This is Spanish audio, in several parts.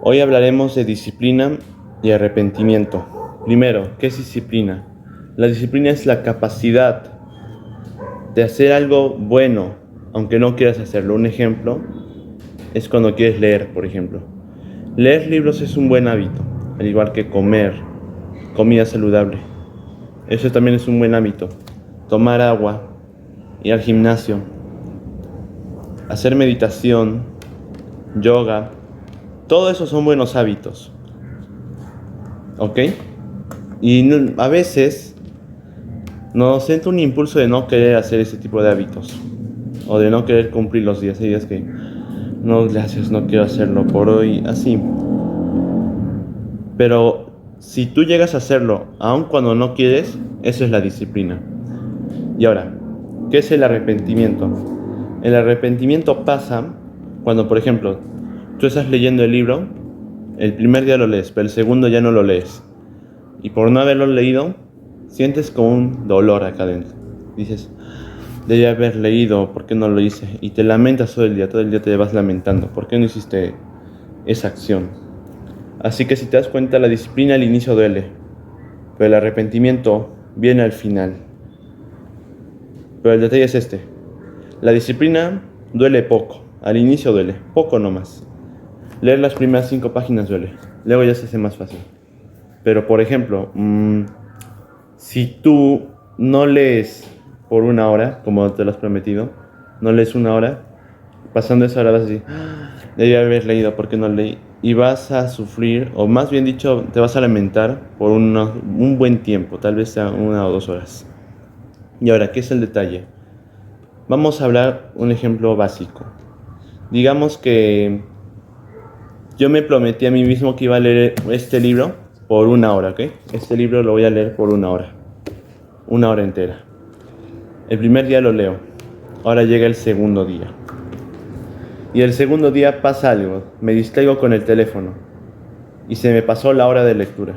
Hoy hablaremos de disciplina y arrepentimiento. Primero, ¿qué es disciplina? La disciplina es la capacidad de hacer algo bueno, aunque no quieras hacerlo. Un ejemplo es cuando quieres leer, por ejemplo. Leer libros es un buen hábito, al igual que comer comida saludable. Eso también es un buen hábito. Tomar agua, ir al gimnasio, hacer meditación, yoga, todo eso son buenos hábitos. ¿Ok? Y a veces nos entra un impulso de no querer hacer ese tipo de hábitos o de no querer cumplir los días. Hay días que no, gracias, no quiero hacerlo por hoy, así. Pero si tú llegas a hacerlo aun cuando no quieres, eso es la disciplina. Y ahora, ¿qué es el arrepentimiento? El arrepentimiento pasa cuando, por ejemplo, tú estás leyendo el libro, el primer día lo lees, pero el segundo ya no lo lees. Y por no haberlo leído, sientes como un dolor acá adentro. Dices, debí haber leído, ¿por qué no lo hice? Y te lamentas todo el día te vas lamentando, ¿por qué no hiciste esa acción? Así que si te das cuenta, la disciplina al inicio duele, pero el arrepentimiento viene al final. Pero el detalle es este, la disciplina duele poco, al inicio duele, poco nomás. Leer las primeras 5 páginas duele, luego ya se hace más fácil. Pero por ejemplo, si tú no lees por una hora, como te lo has prometido, no lees una hora, pasando esa hora vas a decir, debí haber leído, ¿por qué no leí? Y vas a sufrir, o más bien dicho, te vas a lamentar por un buen tiempo, tal vez sea 1 o 2 horas. Y ahora, ¿qué es el detalle? Vamos a hablar un ejemplo básico. Digamos que yo me prometí a mí mismo que iba a leer este libro por una hora, ¿ok? Este libro lo voy a leer por una hora entera. El primer día lo leo, ahora llega el segundo día. Y el segundo día pasa algo, me distraigo con el teléfono y se me pasó la hora de lectura.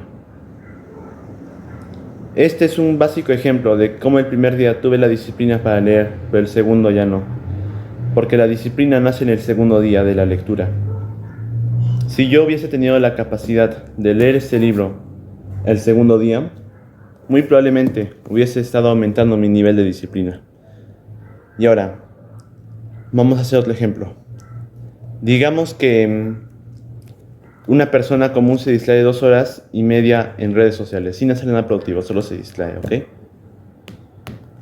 Este es un básico ejemplo de cómo el primer día tuve la disciplina para leer, pero el segundo ya no. Porque la disciplina nace en el segundo día de la lectura. Si yo hubiese tenido la capacidad de leer este libro el segundo día, muy probablemente hubiese estado aumentando mi nivel de disciplina. Y ahora, vamos a hacer otro ejemplo. Digamos que una persona común se distrae 2 horas y media en redes sociales, sin hacer nada productivo, solo se distrae, ¿ok?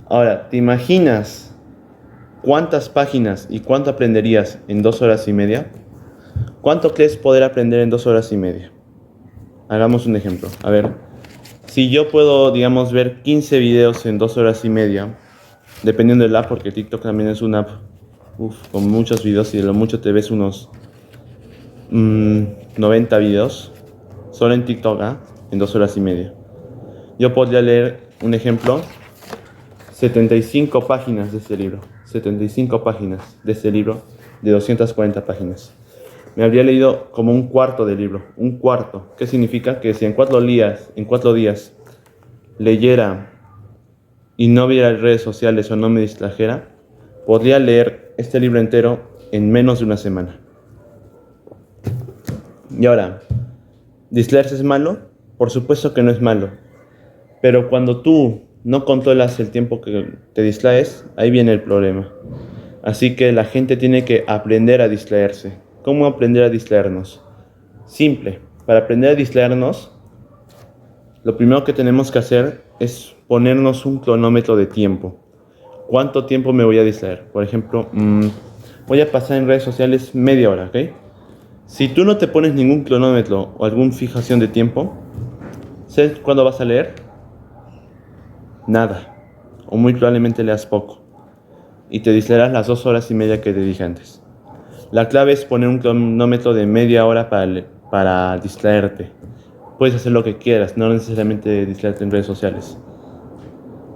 Ahora, ¿te imaginas cuántas páginas y cuánto aprenderías en 2 horas y media? ¿Cuánto crees poder aprender en 2 horas y media? Hagamos un ejemplo. A ver, si yo puedo, digamos, ver 15 videos en 2 horas y media, dependiendo del app, porque TikTok también es una app, con muchos videos y de lo mucho te ves unos 90 videos, solo en TikTok, en 2 horas y media. Yo podría leer, un ejemplo, 75 páginas de este libro. 75 páginas de este libro de 240 páginas. Me habría leído como un cuarto del libro. Un cuarto. ¿Qué significa? Que si en 4 días leyera y no viera redes sociales o no me distrajera, podría leer este libro entero en menos de una semana. Y ahora, ¿distraerse es malo? Por supuesto que no es malo. Pero cuando tú no controlas el tiempo que te distraes, ahí viene el problema. Así que la gente tiene que aprender a distraerse. ¿Cómo aprender a distraernos? Simple. Para aprender a distraernos, lo primero que tenemos que hacer es ponernos un cronómetro de tiempo. ¿Cuánto tiempo me voy a distraer? Por ejemplo, voy a pasar en redes sociales media hora, ¿ok? Si tú no te pones ningún cronómetro o alguna fijación de tiempo, ¿sabes cuándo vas a leer? Nada. O muy probablemente leas poco. Y te distraerás las 2 horas y media que te dije antes. La clave es poner un cronómetro de media hora para distraerte. Puedes hacer lo que quieras, no necesariamente distraerte en redes sociales.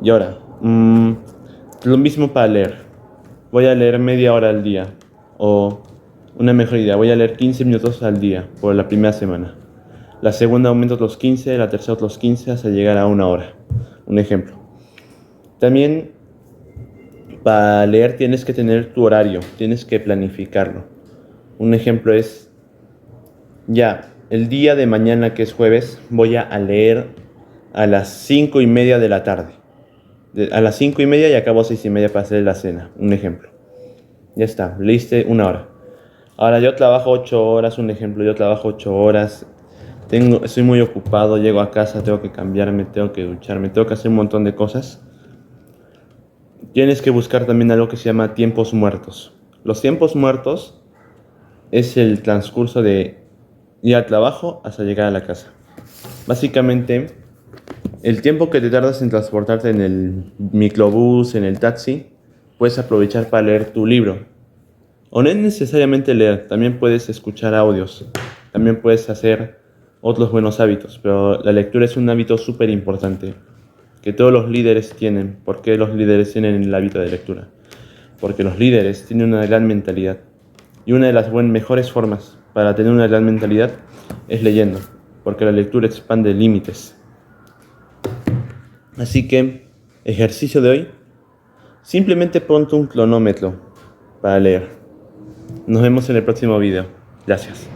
Y ahora, lo mismo para leer. Voy a leer media hora al día. O una mejor idea, voy a leer 15 minutos al día por la primera semana. La segunda aumento otros 15, la tercera otros 15 hasta llegar a una hora. Un ejemplo. También para leer tienes que tener tu horario, tienes que planificarlo. Un ejemplo es, Ya, el día de mañana, que es jueves, voy a leer a las 5:30 de la tarde. A las 5:30 y acabo a 6:30 para hacer la cena. Un ejemplo. Ya está, leíste una hora. Ahora yo trabajo 8 horas, un ejemplo, yo trabajo 8 horas. Estoy muy ocupado, llego a casa, tengo que cambiarme, tengo que ducharme, tengo que hacer un montón de cosas. Tienes que buscar también algo que se llama tiempos muertos. Los tiempos muertos es el transcurso de ir al trabajo hasta llegar a la casa. Básicamente, el tiempo que te tardas en transportarte en el microbús, en el taxi, puedes aprovechar para leer tu libro. O no es necesariamente leer, también puedes escuchar audios, también puedes hacer otros buenos hábitos, pero la lectura es un hábito súper importante que todos los líderes tienen. ¿Por qué los líderes tienen el hábito de lectura? Porque los líderes tienen una gran mentalidad. Y una de las mejores formas para tener una gran mentalidad es leyendo, porque la lectura expande límites. Así que, ejercicio de hoy, simplemente ponte un cronómetro para leer. Nos vemos en el próximo video. Gracias.